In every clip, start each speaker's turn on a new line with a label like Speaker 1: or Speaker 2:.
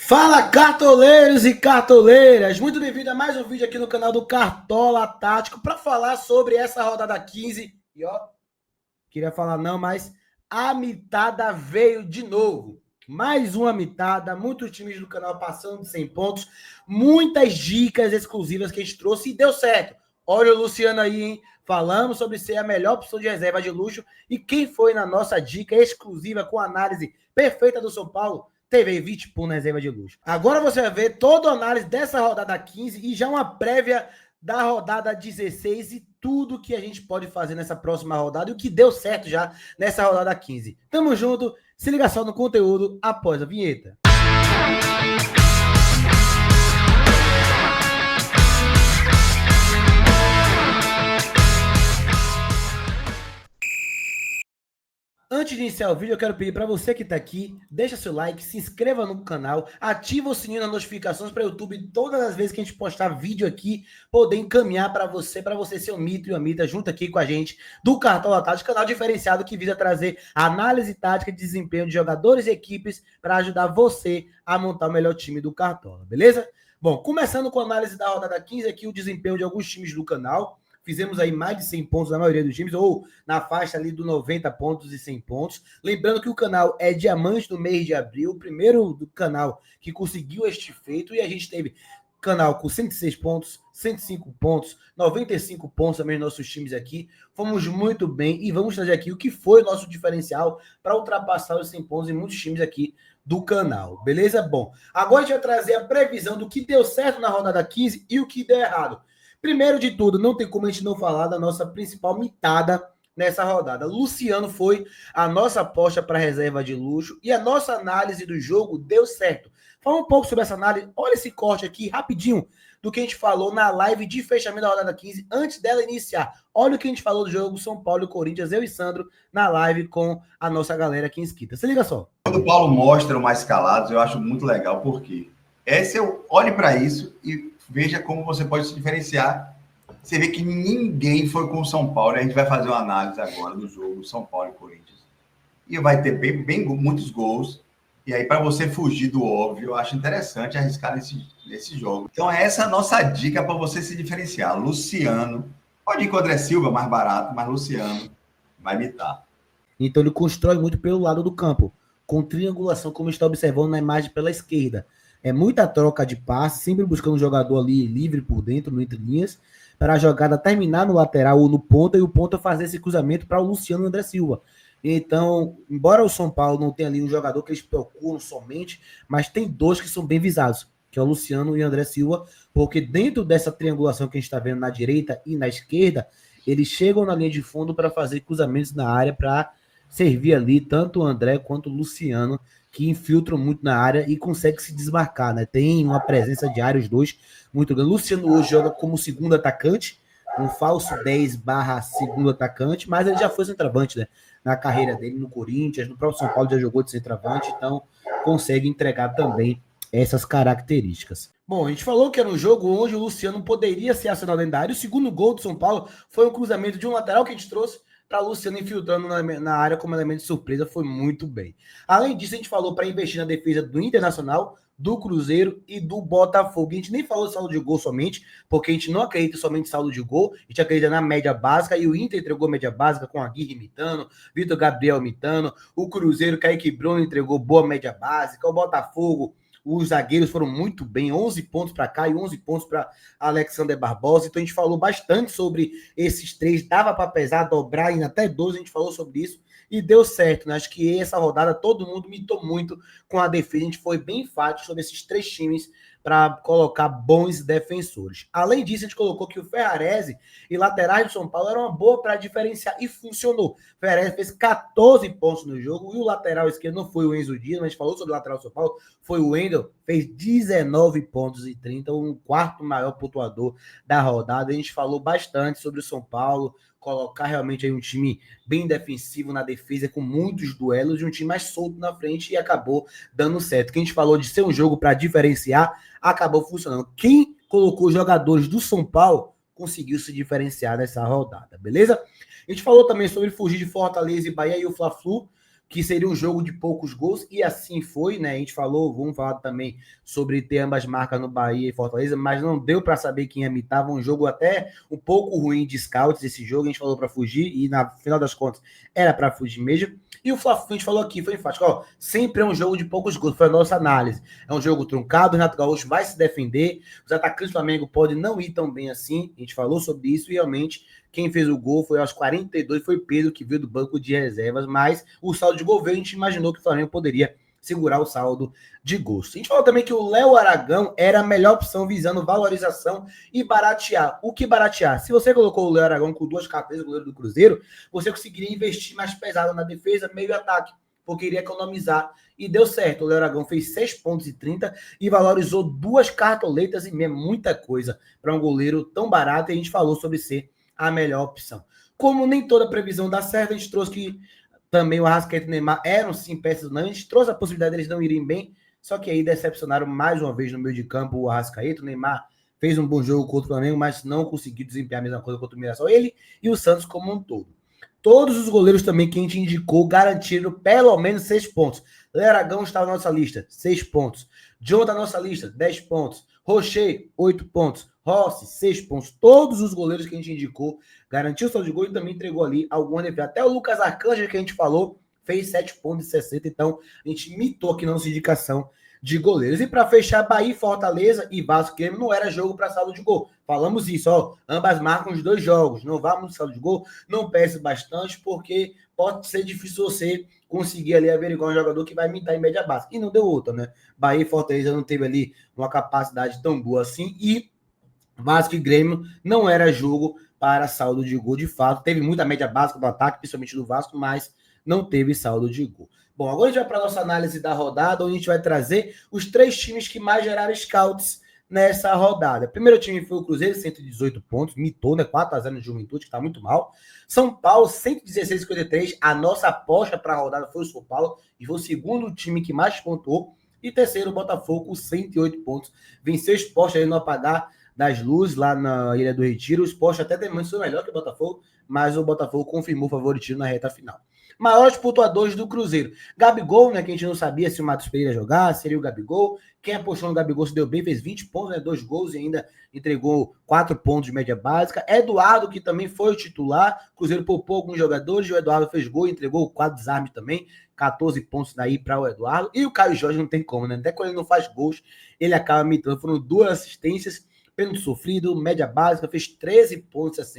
Speaker 1: Fala, cartoleiros e cartoleiras! Muito bem-vindo a mais um vídeo aqui no canal do Cartola Tático para falar sobre essa rodada 15. E ó, queria falar não, mas a mitada veio de novo. Mais uma mitada, muitos times do canal passando de 100 pontos, muitas dicas exclusivas que a gente trouxe e deu certo. Olha o Luciano aí, hein? Falamos sobre ser a melhor opção de reserva de luxo e quem foi na nossa dica exclusiva com análise perfeita do São Paulo? TV 20 por reserva de luxo. Agora você vai ver toda a análise dessa rodada 15 e já uma prévia da rodada 16 e tudo que a gente pode fazer nessa próxima rodada e o que deu certo já nessa rodada 15. Tamo junto, se liga só no conteúdo após a vinheta. Antes de iniciar o vídeo, eu quero pedir para você que está aqui, deixa seu like, se inscreva no canal, ativa o sininho das notificações para o YouTube, todas as vezes que a gente postar vídeo aqui, poder encaminhar para você ser um mito e uma mita junto aqui com a gente do Cartola Tático, canal diferenciado que visa trazer análise tática e desempenho de jogadores e equipes para ajudar você a montar o melhor time do Cartola, beleza? Bom, começando com a análise da rodada 15 aqui, o desempenho de alguns times do canal. Fizemos aí mais de 100 pontos na maioria dos times, ou na faixa ali do 90 pontos e 100 pontos. Lembrando que o canal é diamante do mês de abril, o primeiro do canal que conseguiu este feito, e a gente teve canal com 106 pontos, 105 pontos, 95 pontos também nos nossos times aqui. Fomos muito bem e vamos trazer aqui o que foi o nosso diferencial para ultrapassar os 100 pontos em muitos times aqui do canal, beleza? Bom, agora a gente vai trazer a previsão do que deu certo na rodada 15 e o que deu errado. Primeiro de tudo, não tem como a gente não falar da nossa principal mitada nessa rodada. Luciano foi a nossa aposta para reserva de luxo e a nossa análise do jogo deu certo. Fala um pouco sobre essa análise. Olha esse corte aqui, rapidinho, do que a gente falou na live de fechamento da rodada 15, antes dela iniciar. Olha o que a gente falou do jogo São Paulo e Corinthians, eu e Sandro, na live com a nossa galera aqui inscrita. Se liga só.
Speaker 2: Quando o Paulo mostra o mais calados, eu acho muito legal, porque olhe para isso e veja como você pode se diferenciar. Você vê que ninguém foi com o São Paulo. A gente vai fazer uma análise agora do jogo São Paulo e Corinthians. E vai ter muitos gols. E aí, para você fugir do óbvio, eu acho interessante arriscar nesse jogo. Então, essa é a nossa dica para você se diferenciar. Luciano, pode ir com o André Silva, mais barato, mas Luciano vai imitar.
Speaker 1: Então, ele constrói muito pelo lado do campo, com triangulação, como está observando na imagem pela esquerda. É muita troca de passe, sempre buscando um jogador ali livre por dentro, no entre linhas, para a jogada terminar no lateral ou no ponta, e o ponta fazer esse cruzamento para o Luciano e o André Silva. Então, embora o São Paulo não tenha ali um jogador que eles procuram somente, mas tem dois que são bem visados, que é o Luciano e o André Silva, porque dentro dessa triangulação que a gente está vendo na direita e na esquerda, eles chegam na linha de fundo para fazer cruzamentos na área, para servir ali tanto o André quanto o Luciano, que infiltram muito na área e consegue se desmarcar, né? Tem uma presença de área, os dois, muito grande. Luciano hoje joga como segundo atacante, um falso 10 barra segundo atacante, mas ele já foi centroavante, né? Na carreira dele, no Corinthians, no próprio São Paulo já jogou de centroavante, então consegue entregar também essas características. Bom, a gente falou que era um jogo onde o Luciano poderia ser acionado dentro da área. O segundo gol do São Paulo foi um cruzamento de um lateral que a gente trouxe para Luciano infiltrando na área como elemento de surpresa, foi muito bem. Além disso, a gente falou para investir na defesa do Internacional, do Cruzeiro e do Botafogo. A gente nem falou de saldo de gol somente, porque a gente não acredita somente em saldo de gol, a gente acredita na média básica, e o Inter entregou média básica com a Aguirre imitando, Vitor Gabriel imitando, o Cruzeiro, Kaique Bruno entregou boa média básica, o Botafogo, os zagueiros foram muito bem, 11 pontos para cá e 11 pontos para Alexander Barbosa. Então a gente falou bastante sobre esses três, dava para pesar, dobrar em até 12, a gente falou sobre isso e deu certo, né? Acho que essa rodada todo mundo mitou muito com a defesa, a gente foi bem enfático sobre esses três times para colocar bons defensores. Além disso, a gente colocou que o Ferrarese e laterais do São Paulo eram uma boa para diferenciar e funcionou. O Ferrarese fez 14 pontos no jogo e o lateral esquerdo não foi o Enzo Dias, mas a gente falou sobre o lateral do São Paulo, foi o Wendel, fez 19 pontos e 30, um quarto maior pontuador da rodada. A gente falou bastante sobre o São Paulo, colocar realmente aí um time bem defensivo na defesa, com muitos duelos, e um time mais solto na frente, e acabou dando certo. Que a gente falou de ser um jogo para diferenciar, acabou funcionando. Quem colocou jogadores do São Paulo conseguiu se diferenciar nessa rodada, beleza? A gente falou também sobre fugir de Fortaleza e Bahia e o Fla-Flu, que seria um jogo de poucos gols, e assim foi, né? A gente falou, vamos falar também sobre ter ambas marcas no Bahia e Fortaleza, mas não deu para saber quem ia mitar. Um jogo até um pouco ruim de scouts esse jogo, a gente falou para fugir, e na final das contas era para fugir mesmo. E o Fla-Flu, a gente falou aqui, foi enfático, ó, sempre é um jogo de poucos gols, foi a nossa análise. É um jogo truncado, o Renato Gaúcho vai se defender, os atacantes do Flamengo podem não ir tão bem assim, a gente falou sobre isso, e realmente quem fez o gol foi aos 42, foi Pedro, que veio do banco de reservas, mas o saldo de gol veio, a gente imaginou que o Flamengo poderia segurar o saldo de gols. A gente falou também que o Léo Aragão era a melhor opção visando valorização e baratear. O que baratear? Se você colocou o Léo Aragão com 2 carteiras, o goleiro do Cruzeiro, você conseguiria investir mais pesado na defesa, meio ataque, porque iria economizar. E deu certo. O Léo Aragão fez 6,30 pontos e valorizou 2 cartoletas e meia, muita coisa para um goleiro tão barato, e a gente falou sobre ser a melhor opção. Como nem toda previsão dá certo, a gente trouxe que também o Arrascaeta e o Neymar eram sim peças unânimes, a gente trouxe a possibilidade deles não irem bem, só que aí decepcionaram mais uma vez no meio de campo o Arrascaeta. O Neymar fez um bom jogo contra o Flamengo, mas não conseguiu desempenhar a mesma coisa contra o Mirassol, ele e o Santos como um todo. Todos os goleiros também que a gente indicou garantiram pelo menos 6 pontos. Léo Aragão estava na nossa lista, 6 pontos. John da nossa lista, 10 pontos. Rocher, 8 pontos. Rossi, 6 pontos. Todos os goleiros que a gente indicou garantiu o saldo de gol e também entregou ali alguma defesa. Até o Lucas Arcanjo, que a gente falou, fez 7,60 pontos. Então, a gente mitou aqui na nossa indicação de goleiros. E para fechar, Bahia, Fortaleza e Vasco Grêmio não era jogo para saldo de gol. Falamos isso, ó. Ambas marcam os 2 jogos. Não vamos no saldo de gol, não peça bastante, porque pode ser difícil você conseguir ali averiguar um jogador que vai mitar em média básica. E não deu outra, né? Bahia e Fortaleza não teve ali uma capacidade tão boa assim. E Vasco e Grêmio não era jogo para saldo de gol de fato. Teve muita média básica do ataque, principalmente do Vasco, mas não teve saldo de gol. Bom, agora a gente vai para a nossa análise da rodada, onde a gente vai trazer os 3 times que mais geraram scouts nessa rodada. O primeiro time foi o Cruzeiro, 118 pontos, mitou, né? 4-0 no Juventude, que está muito mal. São Paulo, 116,53. A nossa aposta para a rodada foi o São Paulo, e foi o segundo time que mais pontuou. E terceiro, o Botafogo, com 108 pontos. Venceu o Sport aí no apagar das luzes lá na Ilha do Retiro. O Sport até demonstrou melhor que o Botafogo, mas o Botafogo confirmou o favoritismo na reta final. Maiores pontuadores do Cruzeiro. Gabigol, né, que a gente não sabia se o Matheus Pereira ia jogar, seria o Gabigol. Quem apostou no Gabigol se deu bem, fez 20 pontos, né, 2 gols e ainda entregou 4 pontos de média básica. Eduardo, que também foi o titular. Cruzeiro poupou alguns jogadores, o Eduardo fez gol, entregou 4 desarmes também. 14 pontos daí para o Eduardo. E o Caio Jorge não tem como, né? Até quando ele não faz gols, ele acaba mitando. Foram 2 assistências, pênalti sofrido, média básica, fez 13,60 pontos,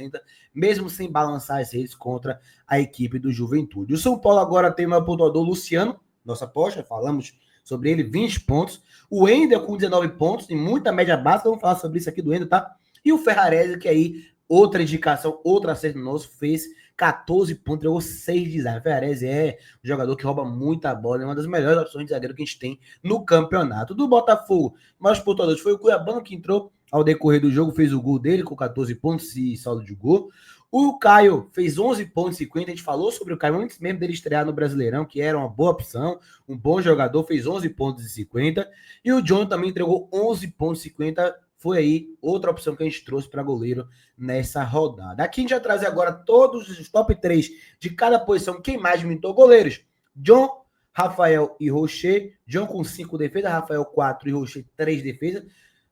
Speaker 1: mesmo sem balançar as redes contra a equipe do Juventude. O São Paulo agora tem o maior pontuador, Luciano, nossa aposta, falamos sobre ele, 20 pontos. O Wendel com 19 pontos, e muita média básica, vamos falar sobre isso aqui do Wendel, tá? E o Ferrarese, que aí, outra indicação, outro acerto nosso, fez 14 pontos, entregou 6 desarmes. O Ferrarese é um jogador que rouba muita bola, é uma das melhores opções de zagueiro que a gente tem no campeonato. Do Botafogo, mais pontuadores foi o Cuiabano, que entrou ao decorrer do jogo, fez o gol dele com 14 pontos e saldo de gol. O Caio fez 11 pontos e 50, a gente falou sobre o Caio antes mesmo dele estrear no Brasileirão, que era uma boa opção, um bom jogador, fez 11 pontos e 50. E o John também entregou 11 pontos e 50, foi aí outra opção que a gente trouxe para goleiro nessa rodada. Aqui a gente vai trazer agora todos os top 3 de cada posição, quem mais mintou goleiros. John, Rafael e Rocher. John com 5 defesas, Rafael 4 e Rocher 3 defesas.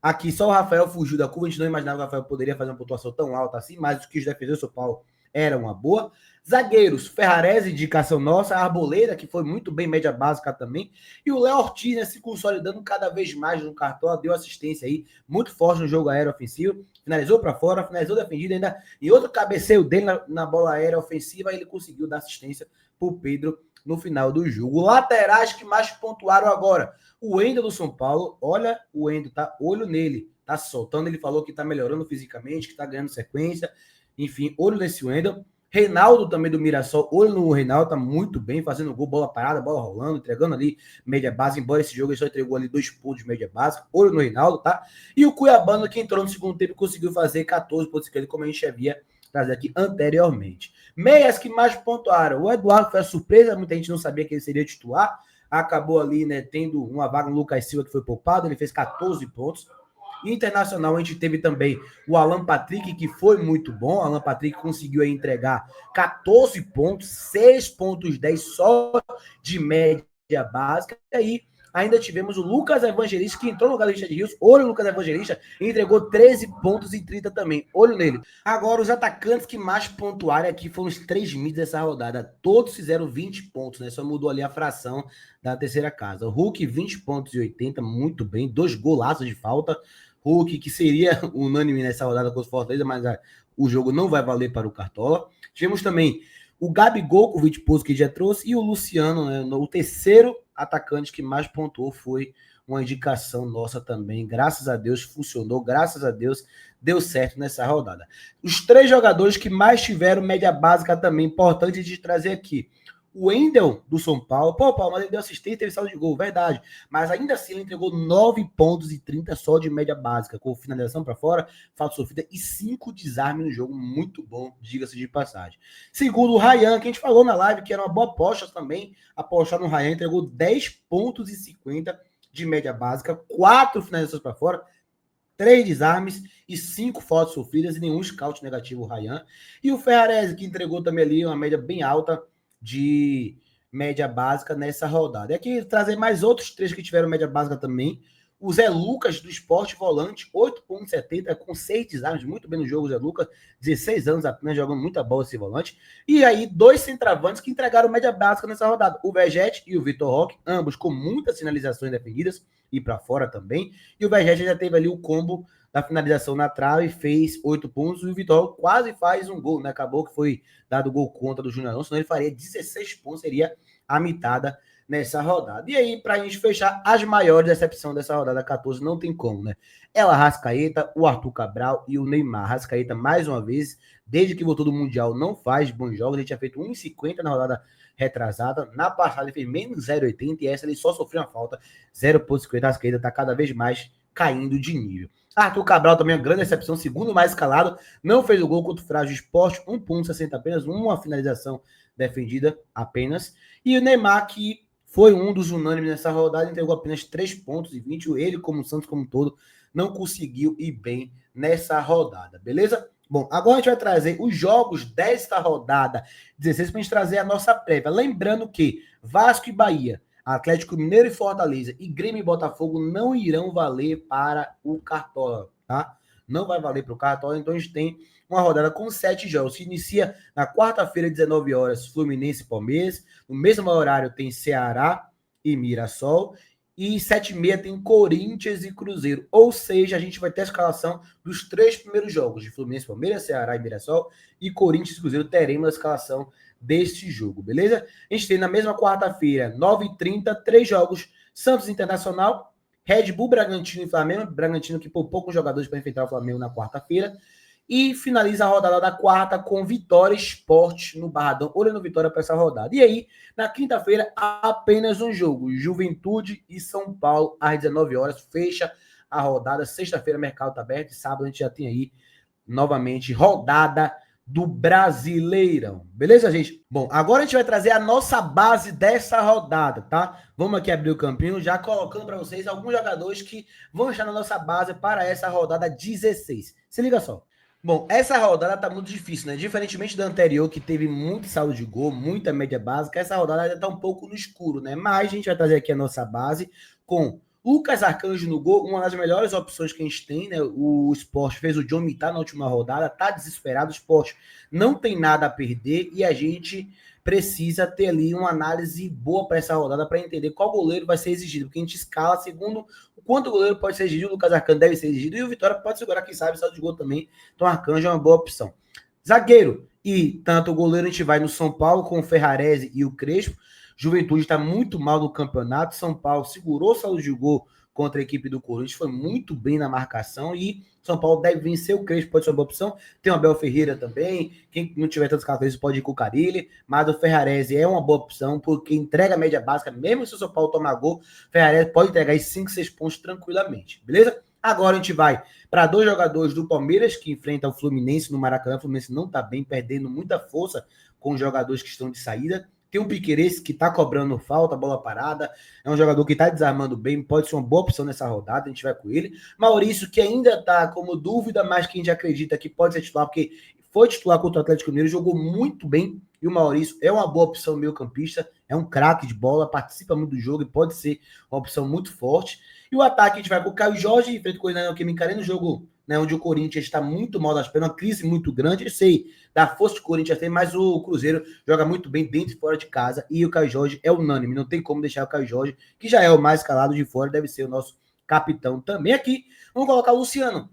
Speaker 1: Aqui só o Rafael fugiu da curva, a gente não imaginava que o Rafael poderia fazer uma pontuação tão alta assim, mas os que os defendeu o São Paulo era uma boa. Zagueiros, Ferrarese, indicação nossa, a Arboleda, que foi muito bem, média básica também, e o Léo Ortiz, né, se consolidando cada vez mais no cartão, deu assistência aí, muito forte no jogo aéreo ofensivo, finalizou para fora, finalizou defendido ainda, e outro cabeceio dele na bola aérea ofensiva, ele conseguiu dar assistência para o Pedro no final do jogo. Laterais que mais pontuaram agora, o Wendel do São Paulo, olha o Wendel, tá? Olho nele, tá soltando, ele falou que tá melhorando fisicamente, que tá ganhando sequência, enfim, olho nesse Wendel. Reinaldo também do Mirassol, olho no Reinaldo, tá muito bem, fazendo gol, bola parada, bola rolando, entregando ali média básica, embora esse jogo ele só entregou ali 2 pontos de média básica, olho no Reinaldo, tá? E o Cuiabano, que entrou no segundo tempo, conseguiu fazer 14 pontos, como a gente havia trazido aqui anteriormente. Meias que mais pontuaram, o Eduardo foi a surpresa, muita gente não sabia que ele seria titular, acabou ali, né, tendo uma vaga no Lucas Silva, que foi poupado, ele fez 14 pontos. Internacional, a gente teve também o Alan Patrick, que foi muito bom. O Alan Patrick conseguiu aí entregar 14 pontos, 6,10 só de média básica. E aí, ainda tivemos o Lucas Evangelista, que entrou no lugar do Richard Rios. Olho no Lucas Evangelista, e entregou 13 pontos e 30 também. Olho nele. Agora, os atacantes que mais pontuaram aqui foram os 3 mids dessa rodada. Todos fizeram 20 pontos, né? Só mudou ali a fração da terceira casa. O Hulk, 20 pontos e 80, muito bem. 2 golaços de falta. Hulk, que seria unânime nessa rodada com os Fortaleza, mas o jogo não vai valer para o Cartola. Tivemos também o Gabigol, com o 20 pontos que já trouxe, e o Luciano, né? O terceiro atacante que mais pontuou, foi uma indicação nossa também. Graças a Deus funcionou, graças a Deus deu certo nessa rodada. Os 3 jogadores que mais tiveram média básica também, importante de trazer aqui. O Wendel, do São Paulo, Paulo, mas ele deu assistência, teve saldo de gol, verdade. Mas ainda assim ele entregou 9 pontos e 30 só de média básica, com finalização para fora, falta sofrida e 5 desarmes no jogo, muito bom, diga-se de passagem. Segundo o Ryan, que a gente falou na live, que era uma boa aposta também, apostar no Ryan, entregou 10 pontos e 50 de média básica, 4 finalizações para fora, 3 desarmes e 5 faltas sofridas e nenhum scout negativo, o Ryan. E o Ferrarese, que entregou também ali uma média bem alta de média básica nessa rodada. E aqui trazer mais outros 3 que tiveram média básica também. O Zé Lucas, do Sport Volante, 8,70, com 6 desarmes, muito bem no jogo, o Zé Lucas, 16 anos apenas, jogando muita bola esse volante. E aí, 2 centravantes que entregaram média básica nessa rodada, o Vegete e o Vitor Roque, ambos com muitas finalizações defendidas, e para fora também. E o Vegete já teve ali o combo da finalização na trave, fez 8 pontos, e o Vitor quase faz um gol, né? Acabou que foi dado gol contra do Júnior, senão ele faria 16 pontos, seria a mitada nessa rodada. E aí, pra gente fechar, as maiores decepções dessa rodada 14, não tem como, né? Ela, Arrascaeta, o Arthur Cabral e o Neymar. Arrascaeta, mais uma vez, desde que voltou do Mundial, não faz bons jogos. Ele tinha feito 1,50 na rodada retrasada. Na passada, ele fez menos 0,80 e essa ele só sofreu uma falta, 0,50. Arrascaeta tá cada vez mais caindo de nível. Arthur Cabral também é uma grande decepção, segundo mais escalado, não fez o gol contra o Frágil Sport, 1,60 apenas, uma finalização defendida apenas. E o Neymar, que foi um dos unânimes nessa rodada, entregou apenas 3 pontos e 20. Ele, como o Santos como um todo, não conseguiu ir bem nessa rodada, beleza? Bom, agora a gente vai trazer os jogos desta rodada 16 para a gente trazer a nossa prévia. Lembrando que Vasco e Bahia, Atlético Mineiro e Fortaleza e Grêmio e Botafogo não irão valer para o Cartola, tá? Não vai valer para o Cartola, então a gente tem uma rodada com 7 jogos. Se inicia na quarta-feira, 19 horas, Fluminense e Palmeiras. No mesmo horário tem Ceará e Mirassol. E 7h30 tem Corinthians e Cruzeiro. Ou seja, a gente vai ter a escalação dos 3 primeiros jogos, de Fluminense, Palmeiras, Ceará e Mirassol. E Corinthians e Cruzeiro teremos a escalação deste jogo, beleza? A gente tem na mesma quarta-feira, 9h30, 3 jogos. Santos Internacional, Red Bull, Bragantino e Flamengo. Bragantino que poupou com jogadores para enfrentar o Flamengo na quarta-feira. E finaliza a rodada da quarta com Vitória Sport no Barradão. Olha no Vitória para essa rodada. E aí, na quinta-feira, apenas um jogo. Juventude e São Paulo, às 19 horas. Fecha a rodada. Sexta-feira, mercado está aberto. E sábado a gente já tem aí, novamente, rodada do Brasileirão. Beleza, gente? Bom, agora a gente vai trazer a nossa base dessa rodada, tá? Vamos aqui abrir o campinho, já colocando para vocês alguns jogadores que vão estar na nossa base para essa rodada 16. Se liga só. Bom, essa rodada tá muito difícil, né? Diferentemente da anterior, que teve muito saldo de gol, muita média básica, essa rodada ainda tá um pouco no escuro, né? Mas a gente vai trazer aqui a nossa base com Lucas Arcanjo no gol, uma das melhores opções que a gente tem, né? O Sport fez o John Mitá na última rodada, tá desesperado, o Sport não tem nada a perder e a gente precisa ter ali uma análise boa para essa rodada para entender qual goleiro vai ser exigido, porque a gente escala segundo o quanto o goleiro pode ser exigido, o Lucas Arcanjo deve ser exigido e o Vitória pode segurar, quem sabe, saldo de gol também, então Arcanjo é uma boa opção. Zagueiro, e tanto o goleiro a gente vai no São Paulo com o Ferrarese e o Crespo. Juventude está muito mal no campeonato. São Paulo segurou o saldo de gol contra a equipe do Corinthians, foi muito bem na marcação e São Paulo deve vencer o Crespo, pode ser uma boa opção. Tem o Abel Ferreira também, quem não tiver tantos cartões pode ir com o Carille, mas o Ferrarese é uma boa opção, porque entrega a média básica, mesmo se o São Paulo tomar gol, o Ferrarese pode entregar aí 5, 6 pontos tranquilamente, beleza? Agora a gente vai para 2 jogadores do Palmeiras, que enfrentam o Fluminense no Maracanã. O Fluminense não está bem, perdendo muita força com os jogadores que estão de saída. Tem um Piquerez que tá cobrando falta, bola parada. É um jogador que tá desarmando bem, pode ser uma boa opção nessa rodada, a gente vai com ele. Maurício, que ainda tá como dúvida, mas que a gente acredita que pode ser titular, porque foi titular contra o Atlético Mineiro, jogou muito bem. E o Maurício é uma boa opção meio campista, é um craque de bola, participa muito do jogo e pode ser uma opção muito forte. E o ataque a gente vai com o Caio Jorge, frente com o Renan Kimicaré no jogo, né, onde o Corinthians está muito mal das pernas, uma crise muito grande. Eu sei da força que o Corinthians tem, mas o Cruzeiro joga muito bem dentro e fora de casa. E o Caio Jorge é unânime, não tem como deixar o Caio Jorge, que já é o mais calado de fora, deve ser o nosso capitão também aqui. Vamos colocar o Luciano.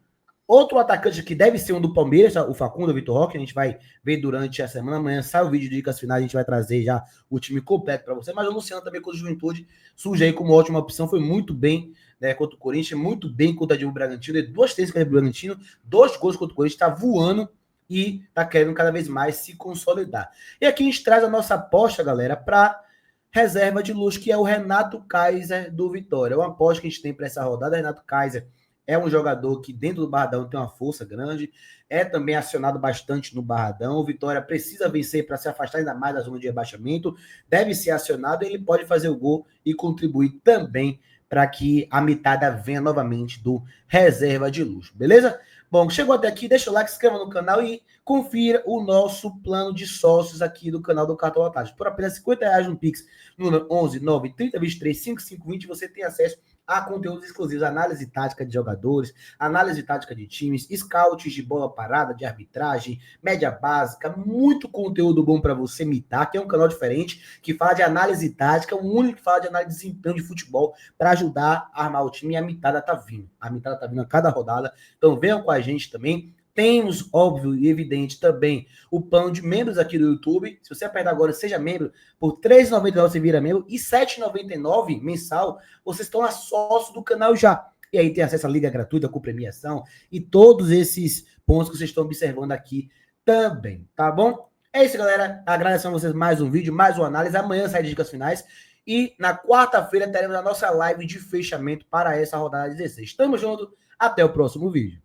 Speaker 1: Outro atacante que deve ser um do Palmeiras, o Facundo Vitor Roque, a gente vai ver durante a semana. Amanhã sai o vídeo de dicas finais, a gente vai trazer já o time completo para você. Mas o Luciano também com a Juventude surge aí como ótima opção, foi muito bem, né, contra o Corinthians, muito bem contra o Bragantino, deu 2 3 contra o Bragantino, 2 gols contra o Corinthians, está voando e está querendo cada vez mais se consolidar. E aqui a gente traz a nossa aposta, galera, para reserva de luxo, que é o Renato Kaiser do Vitória. É uma aposta que a gente tem para essa rodada. Renato Kaiser é um jogador que dentro do Barradão tem uma força grande, é também acionado bastante no Barradão. O Vitória precisa vencer para se afastar ainda mais da zona de rebaixamento, deve ser acionado e ele pode fazer o gol e contribuir também para que a mitada venha novamente do reserva de luxo, beleza? Bom, chegou até aqui, deixa o like, se inscreva no canal e confira o nosso plano de sócios aqui do canal do Cartão Otário. Por apenas R$50 no Pix, número 11 9 30 23 55 20, você tem acesso a conteúdos exclusivos, análise tática de jogadores, análise tática de times, scouts de bola parada, de arbitragem, média básica, muito conteúdo bom para você mitar, que é um canal diferente, que fala de análise tática, o único que fala de análise de desempenho de futebol, para ajudar a armar o time, e a mitada tá vindo. A mitada tá vindo a cada rodada, então venham com a gente também. Temos, óbvio e evidente, também o plano de membros aqui do YouTube. Se você apertar agora, seja membro, por R$ 3,99 você vira membro e R$ 7,99 mensal, vocês estão a sócio do canal já. E aí tem acesso à liga gratuita, com premiação e todos esses pontos que vocês estão observando aqui também, tá bom? É isso, galera. Agradeço a vocês mais um vídeo, mais uma análise. Amanhã sai dicas finais. E na quarta-feira teremos a nossa live de fechamento para essa rodada 16. Tamo junto. Até o próximo vídeo.